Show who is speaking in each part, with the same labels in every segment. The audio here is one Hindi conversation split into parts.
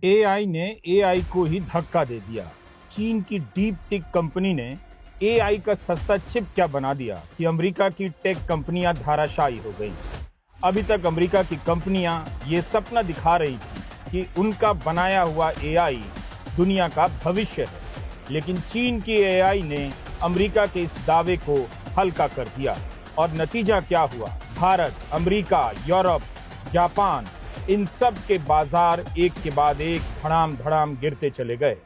Speaker 1: एआई ने एआई को ही धक्का दे दिया। चीन की डीप सीक कंपनी ने एआई का सस्ता चिप क्या बना दिया कि अमेरिका की टेक कंपनियां धाराशायी हो गईं। अभी तक अमेरिका की कंपनियां ये सपना दिखा रही थी कि उनका बनाया हुआ एआई दुनिया का भविष्य है, लेकिन चीन की एआई ने अमेरिका के इस दावे को हल्का कर दिया। और नतीजा क्या हुआ? भारत, अमेरिका, यूरोप, जापान, इन सब के बाजार एक के बाद एक धड़ाम धड़ाम गिरते चले गए।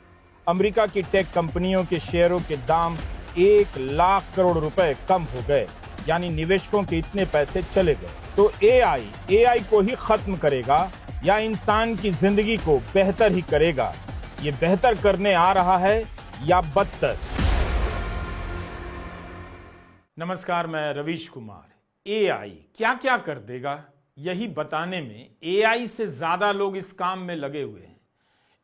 Speaker 1: अमेरिका की टेक कंपनियों के शेयरों के दाम 1 लाख करोड़ रुपए कम हो गए, यानी निवेशकों के इतने पैसे चले गए। तो एआई को ही खत्म करेगा या इंसान की जिंदगी को बेहतर ही करेगा? ये बेहतर करने आ रहा है या बदतर? नमस्कार, मैं रवीश कुमार। एआई क्या क्या कर देगा, यही बताने में एआई से ज्यादा लोग इस काम में लगे हुए हैं।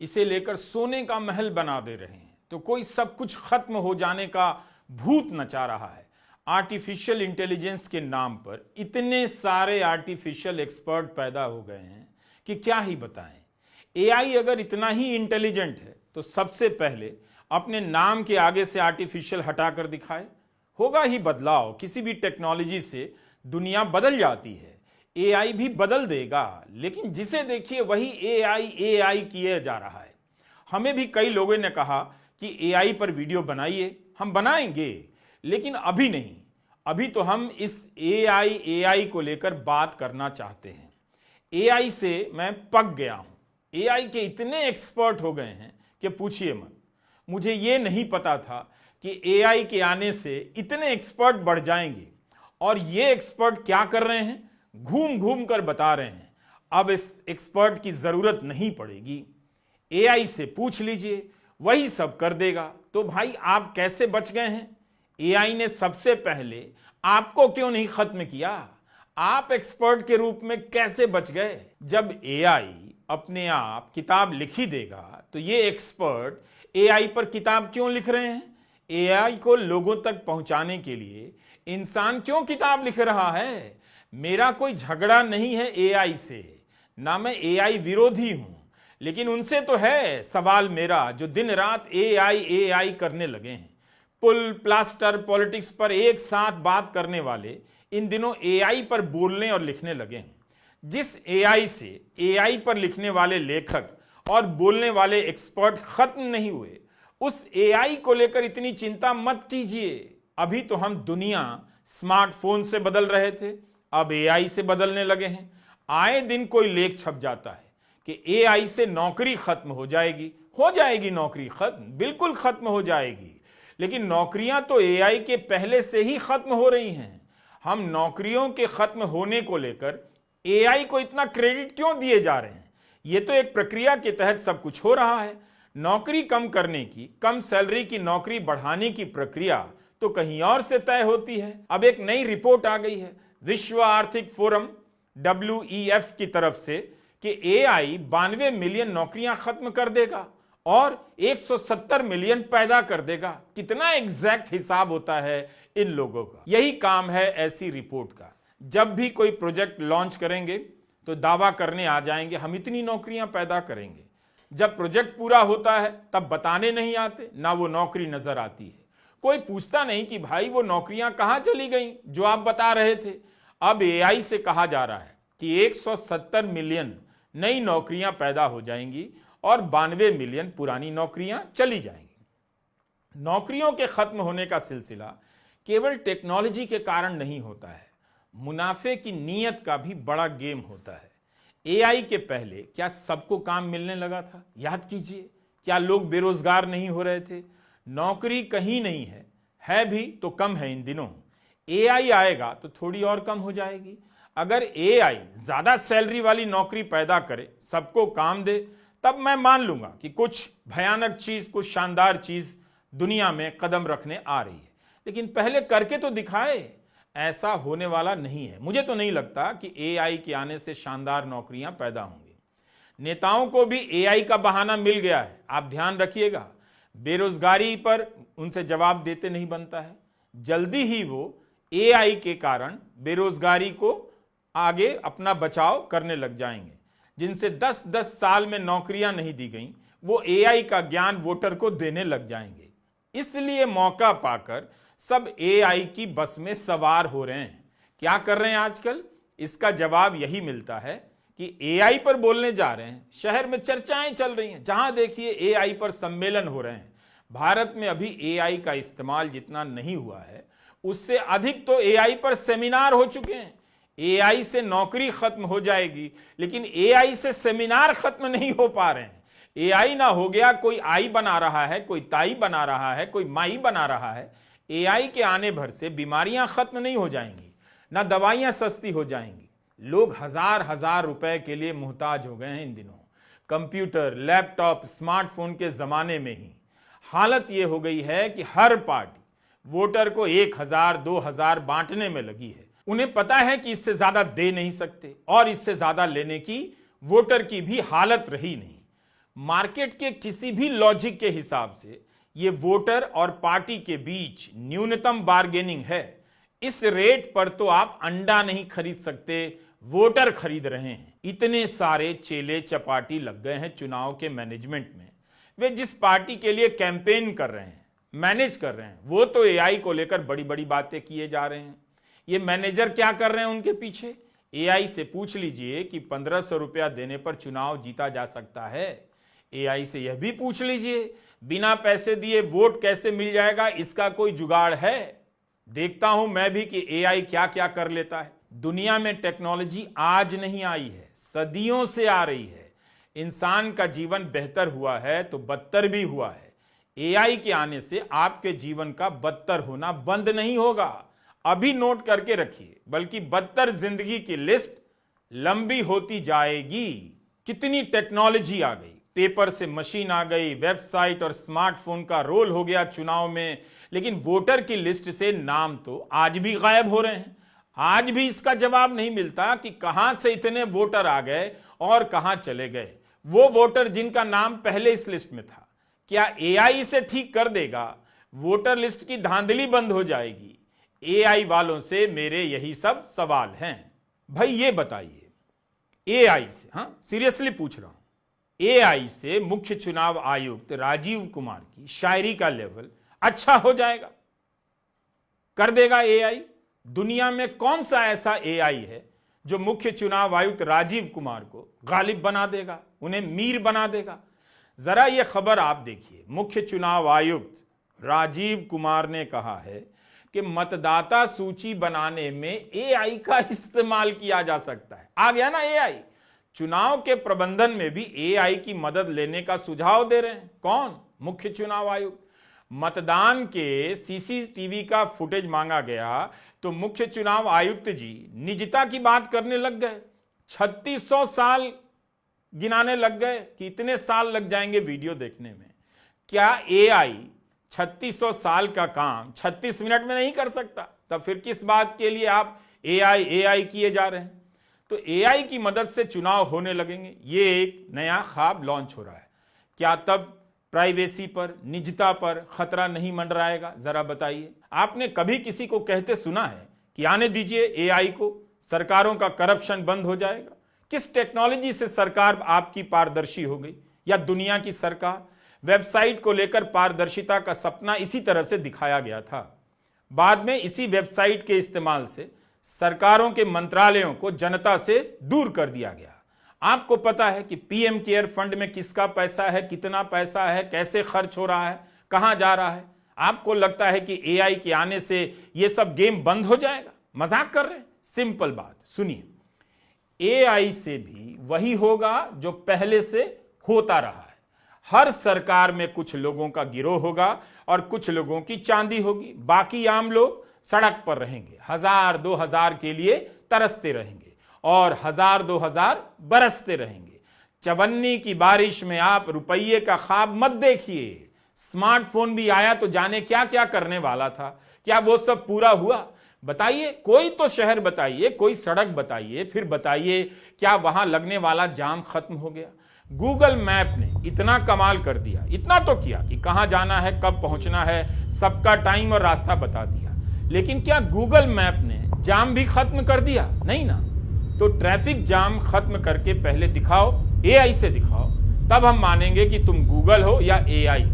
Speaker 1: इसे लेकर सोने का महल बना दे रहे हैं, तो कोई सब कुछ खत्म हो जाने का भूत नचा रहा है। आर्टिफिशियल इंटेलिजेंस के नाम पर इतने सारे आर्टिफिशियल एक्सपर्ट पैदा हो गए हैं कि क्या ही बताएं। एआई अगर इतना ही इंटेलिजेंट है तो सबसे पहले अपने नाम के आगे से आर्टिफिशियल हटाकर दिखाए। होगा ही बदलाव। किसी भी टेक्नोलॉजी से दुनिया बदल जाती है, एआई भी बदल देगा, लेकिन जिसे देखिए वही एआई किया जा रहा है। हमें भी कई लोगों ने कहा कि एआई पर वीडियो बनाइए, हम बनाएंगे, लेकिन अभी नहीं। अभी तो हम इस एआई को लेकर बात करना चाहते हैं। एआई से मैं पक गया हूं। एआई के इतने एक्सपर्ट हो गए हैं कि पूछिए मत। मुझे ये नहीं पता था कि एआई के आने से इतने एक्सपर्ट बढ़ जाएंगे। और ये एक्सपर्ट क्या कर रहे हैं? घूम घूम कर बता रहे हैं। अब इस एक्सपर्ट की जरूरत नहीं पड़ेगी, एआई से पूछ लीजिए, वही सब कर देगा। तो भाई आप कैसे बच गए हैं? एआई ने सबसे पहले आपको क्यों नहीं खत्म किया? आप एक्सपर्ट के रूप में कैसे बच गए? जब एआई अपने आप किताब लिख ही देगा तो ये एक्सपर्ट एआई पर किताब क्यों लिख रहे हैं? एआई को लोगों तक पहुंचाने के लिए इंसान क्यों किताब लिख रहा है? मेरा कोई झगड़ा नहीं है एआई से, ना मैं एआई विरोधी हूं, लेकिन उनसे तो है सवाल मेरा जो दिन रात एआई करने लगे हैं। पुल प्लास्टर पॉलिटिक्स पर एक साथ बात करने वाले इन दिनों एआई पर बोलने और लिखने लगे हैं। जिस एआई से एआई पर लिखने वाले लेखक और बोलने वाले एक्सपर्ट खत्म नहीं हुए, उस एआई को लेकर इतनी चिंता मत कीजिए। अभी तो हम दुनिया स्मार्टफोन से बदल रहे थे, अब एआई से बदलने लगे हैं। आए दिन कोई लेख छप जाता है कि एआई से नौकरी खत्म हो जाएगी। हो जाएगी नौकरी खत्म, बिल्कुल खत्म हो जाएगी, लेकिन नौकरियां तो एआई के पहले से ही खत्म हो रही हैं। हम नौकरियों के खत्म होने को लेकर एआई को इतना क्रेडिट क्यों दिए जा रहे हैं? यह तो एक प्रक्रिया के तहत सब कुछ हो रहा है। नौकरी कम करने की, कम सैलरी की नौकरी बढ़ाने की प्रक्रिया तो कहीं और से तय होती है। अब एक नई रिपोर्ट आ गई है विश्व आर्थिक फोरम WEF की तरफ से कि एआई 92 मिलियन नौकरियां खत्म कर देगा और 170 मिलियन पैदा कर देगा। कितना एग्जैक्ट हिसाब होता है इन लोगों का? यही काम है ऐसी रिपोर्ट का। जब भी कोई प्रोजेक्ट लॉन्च करेंगे तो दावा करने आ जाएंगे हम इतनी नौकरियां पैदा करेंगे। जब प्रोजेक्ट पूरा होता है तब बताने नहीं आते, ना वो नौकरी नजर आती है। कोई पूछता नहीं कि भाई वो नौकरियां कहां चली गई जो आप बता रहे थे। अब एआई से कहा जा रहा है कि 170 मिलियन नई नौकरियां पैदा हो जाएंगी और 92 मिलियन पुरानी नौकरियां चली जाएंगी। नौकरियों के खत्म होने का सिलसिला केवल टेक्नोलॉजी के कारण नहीं होता है, मुनाफे की नीयत का भी बड़ा गेम होता है। एआई के पहले क्या सबको काम मिलने लगा था? याद कीजिए, क्या लोग बेरोजगार नहीं हो रहे थे? नौकरी कहीं नहीं है भी तो कम है इन दिनों। एआई आएगा तो थोड़ी और कम हो जाएगी। अगर एआई ज्यादा सैलरी वाली नौकरी पैदा करे, सबको काम दे, तब मैं मान लूंगा कि कुछ भयानक चीज, कुछ शानदार चीज दुनिया में कदम रखने आ रही है। लेकिन पहले करके तो दिखाए। ऐसा होने वाला नहीं है। मुझे तो नहीं लगता कि एआई के आने से शानदार नौकरियां पैदा होंगी। नेताओं को भी एआई का बहाना मिल गया है, आप ध्यान रखिएगा। बेरोजगारी पर उनसे जवाब देते नहीं बनता है। जल्दी ही वो एआई के कारण बेरोजगारी को आगे अपना बचाव करने लग जाएंगे। जिनसे 10-10 साल में नौकरियां नहीं दी गई, वो एआई का ज्ञान वोटर को देने लग जाएंगे। इसलिए मौका पाकर सब एआई की बस में सवार हो रहे हैं। क्या कर रहे हैं आजकल? इसका जवाब यही मिलता है कि एआई पर बोलने जा रहे हैं। शहर में चर्चाएं चल रही हैं, जहां देखिए एआई पर सम्मेलन हो रहे हैं। भारत में अभी एआई का इस्तेमाल जितना नहीं हुआ है, उससे अधिक तो एआई पर सेमिनार हो चुके हैं। एआई से नौकरी खत्म हो जाएगी, लेकिन एआई से सेमिनार खत्म नहीं हो पा रहे हैं। एआई ना हो गया, कोई आई बना रहा है, कोई ताई बना रहा है, कोई माई बना रहा है। एआई के आने भर से बीमारियां खत्म नहीं हो जाएंगी, ना दवाइयां सस्ती हो जाएंगी। लोग हजार रुपए के लिए मुहताज हो गए हैं इन दिनों। कंप्यूटर, लैपटॉप, स्मार्टफोन के जमाने में ही हालत यह हो गई है कि हर पार्टी वोटर को 1000-2000 बांटने में लगी है। उन्हें पता है कि इससे ज्यादा दे नहीं सकते और इससे ज्यादा लेने की वोटर की भी हालत रही नहीं। मार्केट के किसी भी लॉजिक के हिसाब से यह वोटर और पार्टी के बीच न्यूनतम बार्गेनिंग है। इस रेट पर तो आप अंडा नहीं खरीद सकते, वोटर खरीद रहे हैं। इतने सारे चेले चपाटी लग गए हैं चुनाव के मैनेजमेंट में। वे जिस पार्टी के लिए कैंपेन कर रहे हैं, मैनेज कर रहे हैं, वो तो एआई को लेकर बड़ी बड़ी बातें किए जा रहे हैं। ये मैनेजर क्या कर रहे हैं उनके पीछे? एआई से पूछ लीजिए कि 1500 रुपया देने पर चुनाव जीता जा सकता है। एआई से यह भी पूछ लीजिए बिना पैसे दिए वोट कैसे मिल जाएगा, इसका कोई जुगाड़ है? देखता हूं मैं भी कि एआई क्या क्या कर लेता है। दुनिया में टेक्नोलॉजी आज नहीं आई है, सदियों से आ रही है। इंसान का जीवन बेहतर हुआ है तो बदतर भी हुआ है। एआई के आने से आपके जीवन का बदतर होना बंद नहीं होगा, अभी नोट करके रखिए, बल्कि बदतर जिंदगी की लिस्ट लंबी होती जाएगी। कितनी टेक्नोलॉजी आ गई, पेपर से मशीन आ गई, वेबसाइट और स्मार्टफोन का रोल हो गया चुनाव में, लेकिन वोटर की लिस्ट से नाम तो आज भी गायब हो रहे हैं। आज भी इसका जवाब नहीं मिलता कि कहां से इतने वोटर आ गए और कहां चले गए। वो वोटर जिनका नाम पहले इस लिस्ट में था, क्या एआई से ठीक कर देगा? वोटर लिस्ट की धांधली बंद हो जाएगी? एआई वालों से मेरे यही सब सवाल हैं। भाई ये बताइए, एआई से, हां सीरियसली पूछ रहा हूं, एआई से मुख्य चुनाव आयुक्त राजीव कुमार की शायरी का लेवल अच्छा हो जाएगा? कर देगा एआई? दुनिया में कौन सा ऐसा एआई है जो मुख्य चुनाव आयुक्त राजीव कुमार को गालिब बना देगा, उन्हें मीर बना देगा? जरा यह खबर आप देखिए। मुख्य चुनाव आयुक्त राजीव कुमार ने कहा है कि मतदाता सूची बनाने में एआई का इस्तेमाल किया जा सकता है। आ गया ना एआई? चुनाव के प्रबंधन में भी एआई की मदद लेने का सुझाव दे रहे हैं। कौन? मुख्य चुनाव आयुक्त। मतदान के सीसीटीवी का फुटेज मांगा गया तो मुख्य चुनाव आयुक्त जी निजता की बात करने लग गए। 3600 साल गिनाने लग गए कि इतने साल लग जाएंगे वीडियो देखने में। क्या एआई 3600 साल का काम 36 मिनट में नहीं कर सकता? तब फिर किस बात के लिए आप एआई किए जा रहे हैं? तो एआई की मदद से चुनाव होने लगेंगे, ये एक नया ख्वाब लॉन्च हो रहा है। क्या तब प्राइवेसी पर, निजता पर खतरा नहीं मंडराएगा? जरा बताइए। आपने कभी किसी को कहते सुना है कि आने दीजिए एआई को, सरकारों का करप्शन बंद हो जाएगा? किस टेक्नोलॉजी से सरकार आपकी पारदर्शी हो गई? या दुनिया की सरकार? वेबसाइट को लेकर पारदर्शिता का सपना इसी तरह से दिखाया गया था। बाद में इसी वेबसाइट के इस्तेमाल से सरकारों के मंत्रालयों को जनता से दूर कर दिया गया। आपको पता है कि पीएम केयर फंड में किसका पैसा है, कितना पैसा है, कैसे खर्च हो रहा है, कहां जा रहा है? आपको लगता है कि एआई के आने से यह सब गेम बंद हो जाएगा? मजाक कर रहे हैं? सिंपल बात सुनिए, एआई से भी वही होगा जो पहले से होता रहा है। हर सरकार में कुछ लोगों का गिरोह होगा और कुछ लोगों की चांदी होगी, बाकी आम लोग सड़क पर रहेंगे, 1000-2000 के लिए तरसते रहेंगे और 1000-2000 बरसते रहेंगे। चवन्नी की बारिश में आप रुपये का ख्वाब मत देखिए। स्मार्टफोन भी आया तो जाने क्या क्या करने वाला था, क्या वो सब पूरा हुआ? बताइए, कोई तो शहर बताइए, कोई सड़क बताइए, फिर बताइए क्या वहां लगने वाला जाम खत्म हो गया? गूगल मैप ने इतना कमाल कर दिया, इतना तो किया कि कहां जाना है, कब पहुंचना है, सबका टाइम और रास्ता बता दिया। लेकिन क्या गूगल मैप ने जाम भी खत्म कर दिया? नहीं ना। तो ट्रैफिक जाम खत्म करके पहले दिखाओ, एआई से दिखाओ, तब हम मानेंगे कि तुम गूगल हो या एआई हो।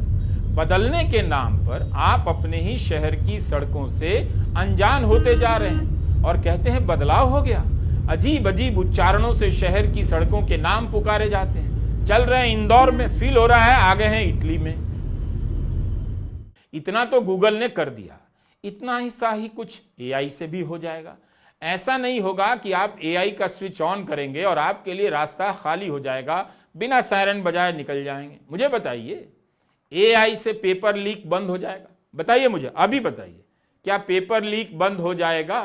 Speaker 1: बदलने के नाम पर आप अपने ही शहर की सड़कों से अनजान होते जा रहे हैं और कहते हैं बदलाव हो गया। अजीब अजीब उच्चारणों से शहर की सड़कों के नाम पुकारे जाते हैं। चल रहे हैं इंदौर में, फील हो रहा है आ गए हैं इटली में। इतना तो गूगल ने कर दिया, इतना ही सा ही कुछ एआई से भी हो जाएगा। ऐसा नहीं होगा कि आप एआई का स्विच ऑन करेंगे और आपके लिए रास्ता खाली हो जाएगा, बिना सायरन बजाए निकल जाएंगे। मुझे बताइए, एआई से पेपर लीक बंद हो जाएगा? बताइए मुझे, अभी बताइए, क्या पेपर लीक बंद हो जाएगा?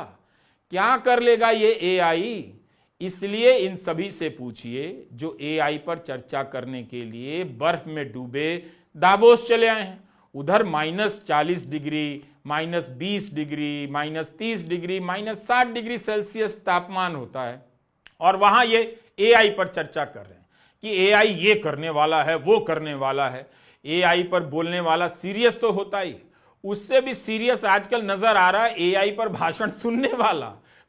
Speaker 1: क्या कर लेगा ये एआई? इसलिए इन सभी से पूछिए जो एआई पर चर्चा करने के लिए बर्फ में डूबे दावोस चले आए हैं। उधर -40 degree, -20 degree, -30 degree, -60 degree Celsius तापमान होता है और वहां ये एआई पर चर्चा कर रहे हैं कि एआई ये करने वाला है, वो करने वाला है। एआई पर बोलने वाला सीरियस तो होता ही, उससे भी सीरियस आजकल नजर आ रहा है एआई पर भाषण सुनने वाला,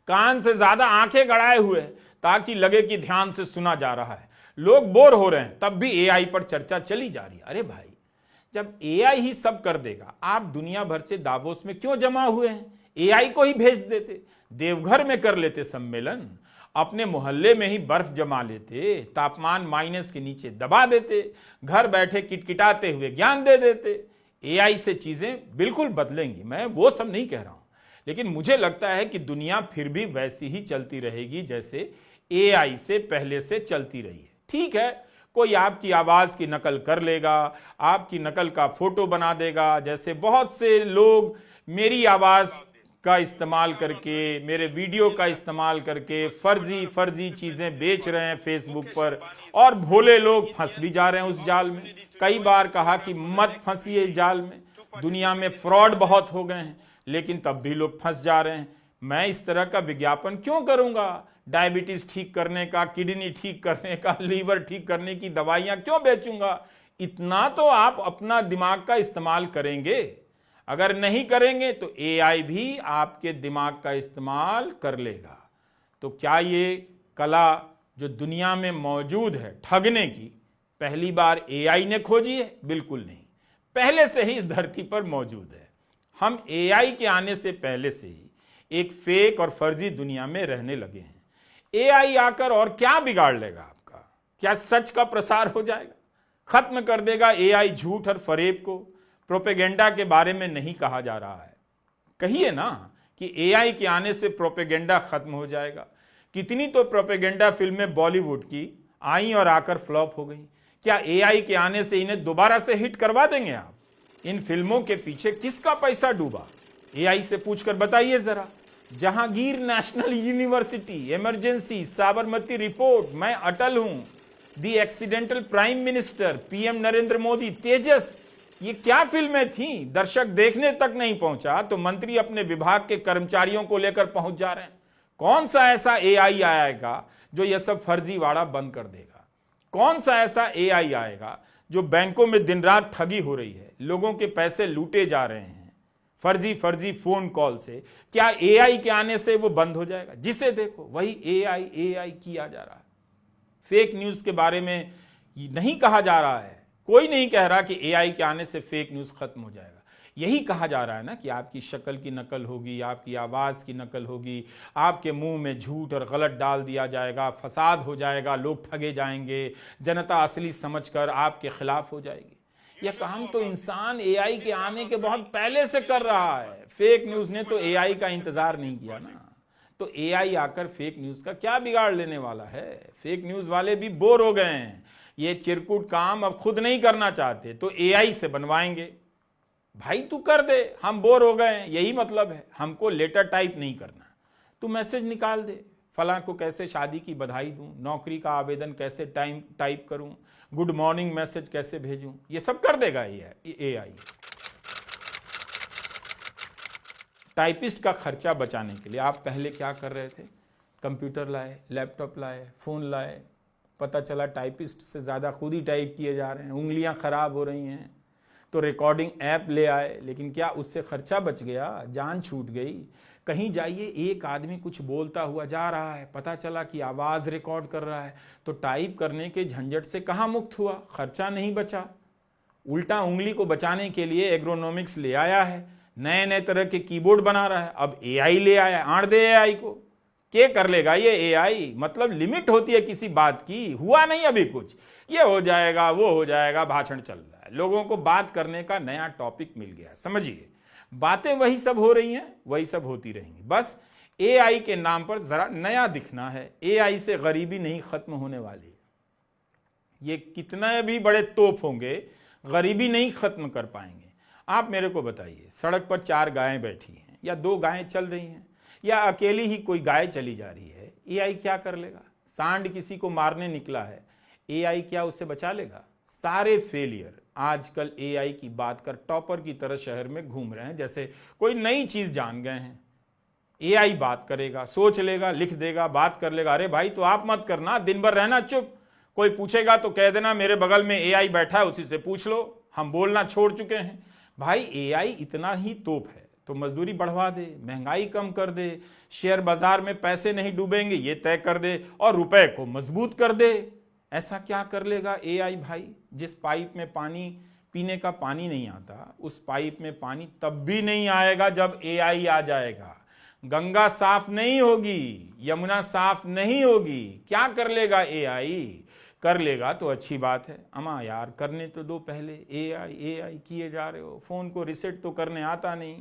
Speaker 1: कान से ज्यादा आंखें गड़ाए हुए ताकि लगे कि ध्यान से सुना जा रहा है। लोग बोर हो रहे हैं, तब भी एआई पर चर्चा चली जा रही है। अरे भाई, जब एआई ही सब कर देगा, आप दुनिया भर से दावोस में क्यों जमा हुए हैं? एआई को ही भेज देते, देवघर में कर लेते सम्मेलन, अपने मोहल्ले में ही बर्फ जमा लेते, तापमान माइनस के नीचे दबा देते, घर बैठे किटकिटाते हुए ज्ञान दे देते। एआई से चीजें बिल्कुल बदलेंगी, मैं वो सब नहीं कह रहा हूं, लेकिन मुझे लगता है कि दुनिया फिर भी वैसी ही चलती रहेगी जैसे एआई से पहले से चलती रही है। ठीक है, कोई आपकी आवाज की नकल कर लेगा, आपकी नकल का फोटो बना देगा, जैसे बहुत से लोग मेरी आवाज का इस्तेमाल करके, मेरे वीडियो का इस्तेमाल करके फर्जी चीजें बेच रहे हैं फेसबुक पर, और भोले लोग फंस भी जा रहे हैं उस जाल में। कई बार कहा कि मत फंसिए इस जाल में, दुनिया में फ्रॉड बहुत हो गए हैं, लेकिन तब भी लोग फंस जा रहे हैं। मैं इस तरह का विज्ञापन क्यों करूंगा? डायबिटीज ठीक करने का, किडनी ठीक करने का, लीवर ठीक करने की दवाइयां क्यों बेचूंगा? इतना तो आप अपना दिमाग का इस्तेमाल करेंगे। अगर नहीं करेंगे तो एआई भी आपके दिमाग का इस्तेमाल कर लेगा। तो क्या ये कला जो दुनिया में मौजूद है ठगने की, पहली बार एआई ने खोजी है? बिल्कुल नहीं, पहले से ही इस धरती पर मौजूद है। हम एआई के आने से पहले से ही एक फेक और फर्जी दुनिया में रहने लगे हैं। एआई आकर और क्या बिगाड़ लेगा आपका? क्या सच का प्रसार हो जाएगा? खत्म कर देगा एआई झूठ और फरेब को? प्रोपेगेंडा के बारे में नहीं कहा जा रहा है। कहिए ना कि एआई के आने से प्रोपेगेंडा खत्म हो जाएगा। कितनी तो प्रोपेगेंडा फिल्में बॉलीवुड की आई और आकर फ्लॉप हो गई। क्या एआई के आने से इन्हें दोबारा से हिट करवा देंगे आप? इन फिल्मों के पीछे किसका पैसा डूबा? एआई से पूछकर बताइए जरा। Jahangir national university, emergency, Sabarmati report, मैं अटल हूं, the accidental prime minister, PM Narendra Modi, Tejas, ये क्या फिल्में थी? दर्शक देखने तक नहीं पहुंचा तो मंत्री अपने विभाग के कर्मचारियों को लेकर पहुंच जा रहे हैं। कौन सा ऐसा एआई आएगा जो यह सब फर्जीवाड़ा बंद कर देगा? कौन सा ऐसा एआई आएगा जो बैंकों में दिन रात ठगी हो रही है, लोगों के पैसे लूटे जा रहे हैं फर्जी फोन कॉल से? क्या एआई के आने से वो बंद हो जाएगा? जिसे देखो वही एआई किया जा रहा है। फेक न्यूज के बारे में नहीं कहा जा रहा है, कोई नहीं कह रहा कि एआई के आने से फेक न्यूज खत्म हो जाएगा। यही कहा जा रहा है ना कि आपकी शक्ल की नकल होगी, आपकी आवाज की नकल होगी, आपके मुंह में झूठ और गलत डाल दिया जाएगा, फसाद हो जाएगा, लोग ठगे जाएंगे, जनता असली समझकर आपके खिलाफ हो जाएगी। यह काम तो इंसान एआई के आने के बहुत पहले से कर रहा है। फेक न्यूज ने तो एआई का इंतजार नहीं किया ना, तो एआई आकर फेक न्यूज का क्या बिगाड़ लेने वाला है? फेक न्यूज वाले भी बोर हो गए हैं, ये चिरकुट काम अब खुद नहीं करना चाहते तो एआई से बनवाएंगे। भाई तू कर दे, हम बोर हो गए हैं, यही मतलब है। हमको लेटर टाइप नहीं करना, तू मैसेज निकाल दे, फलां को कैसे शादी की बधाई दूं, नौकरी का आवेदन कैसे टाइप करूं, गुड मॉर्निंग मैसेज कैसे भेजूं, ये सब कर देगा एआई। टाइपिस्ट का खर्चा बचाने के लिए आप पहले क्या कर रहे थे? कंप्यूटर लाए, लैपटॉप लाए, फोन लाए, पता चला टाइपिस्ट से ज़्यादा खुद ही टाइप किए जा रहे हैं, उंगलियां खराब हो रही हैं, तो रिकॉर्डिंग ऐप ले आए, लेकिन क्या उससे खर्चा बच गया? जान छूट गई। कहीं जाइए, एक आदमी कुछ बोलता हुआ जा रहा है, पता चला कि आवाज़ रिकॉर्ड कर रहा है, तो टाइप करने के झंझट से कहाँ मुक्त हुआ, खर्चा नहीं बचा। उल्टा उंगली को बचाने के लिए एग्रोनॉमिक्स ले आया है, नए नए तरह के कीबोर्ड बना रहा है। अब एआई ले आया, आड़ दे एआई को, क्या कर लेगा ये एआई। मतलब लिमिट होती है किसी बात की, हुआ नहीं अभी कुछ, ये हो जाएगा वो हो जाएगा, भाषण चल रहा है। लोगों को बात करने का नया टॉपिक मिल गया, समझिए बातें वही सब हो रही हैं, वही सब होती रहेंगी। बस एआई के नाम पर जरा नया दिखना है। एआई से गरीबी नहीं खत्म होने वाली, ये कितने भी बड़े तोप होंगे, गरीबी नहीं खत्म कर पाएंगे। आप मेरे को बताइए, सड़क पर 4 गायें बैठी हैं या 2 गायें चल रही हैं या अकेली ही कोई गाय चली जा रही है, एआई क्या कर लेगा। सांड किसी को मारने निकला है, एआई क्या उससे बचा लेगा। सारे फेलियर आजकल एआई की बात कर टॉपर की तरह शहर में घूम रहे हैं, जैसे कोई नई चीज जान गए हैं। एआई बात करेगा, सोच लेगा, लिख देगा, बात कर लेगा। अरे भाई तो आप मत करना, दिन भर रहना चुप। कोई पूछेगा तो कह देना मेरे बगल में एआई बैठा है, उसी से पूछ लो, हम बोलना छोड़ चुके हैं। भाई एआई इतना ही तोप है तो मजदूरी बढ़वा दे, महंगाई कम कर दे, शेयर बाजार में पैसे नहीं डूबेंगे ये तय कर दे, और रुपए को मजबूत कर दे। ऐसा क्या कर लेगा एआई भाई। जिस पाइप में पानी पीने का पानी नहीं आता, उस पाइप में पानी तब भी नहीं आएगा जब एआई आ जाएगा। गंगा साफ नहीं होगी, यमुना साफ नहीं होगी। क्या कर लेगा एआई। कर लेगा तो अच्छी बात है, अमा यार करने तो दो पहले। एआई एआई किए जा रहे हो, फोन को रिसेट तो करने आता नहीं,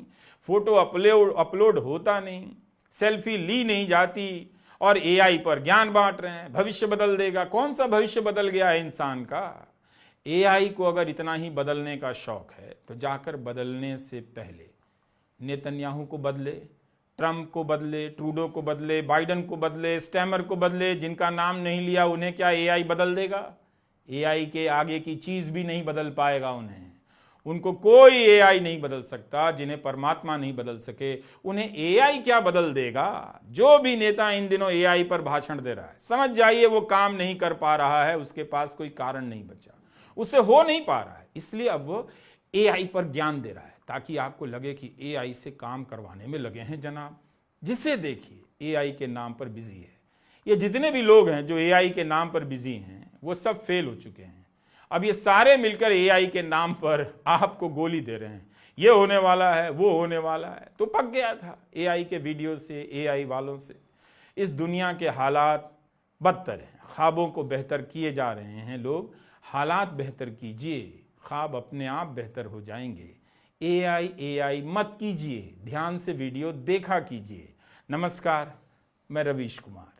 Speaker 1: फोटो अपलोड होता नहीं, सेल्फी ली नहीं जाती, और एआई पर ज्ञान बांट रहे हैं भविष्य बदल देगा। कौन सा भविष्य बदल गया है इंसान का। एआई को अगर इतना ही बदलने का शौक है तो जाकर बदलने से पहले नेतन्याहू को बदले, ट्रंप को बदले, ट्रूडो को बदले, बाइडन को बदले, स्टैमर को बदले। जिनका नाम नहीं लिया उन्हें क्या एआई बदल देगा। एआई के आगे की चीज भी नहीं बदल पाएगा उन्हें। उनको कोई एआई नहीं बदल सकता, जिन्हें परमात्मा नहीं बदल सके उन्हें एआई क्या बदल देगा। जो भी नेता इन दिनों एआई पर भाषण दे रहा है, समझ जाइए वो काम नहीं कर पा रहा है, उसके पास कोई कारण नहीं बचा, उससे हो नहीं पा रहा है। इसलिए अब वो एआई पर ज्ञान दे रहा है ताकि आपको लगे कि एआई से काम करवाने में लगे हैं जनाब। जिसे देखिए एआई के नाम पर बिजी है। ये जितने भी लोग हैं जो एआई के नाम पर बिजी हैं वो सब फेल हो चुके हैं। अब ये सारे मिलकर एआई के नाम पर आपको गोली दे रहे हैं, ये होने वाला है वो होने वाला है। तो पक गया था एआई के वीडियो से, एआई वालों से। इस दुनिया के हालात बदतर हैं, ख्वाबों को बेहतर किए जा रहे हैं लोग। हालात बेहतर कीजिए, ख्वाब अपने आप बेहतर हो जाएंगे। एआई एआई मत कीजिए, ध्यान से वीडियो देखा कीजिए। नमस्कार, मैं रवीश कुमार।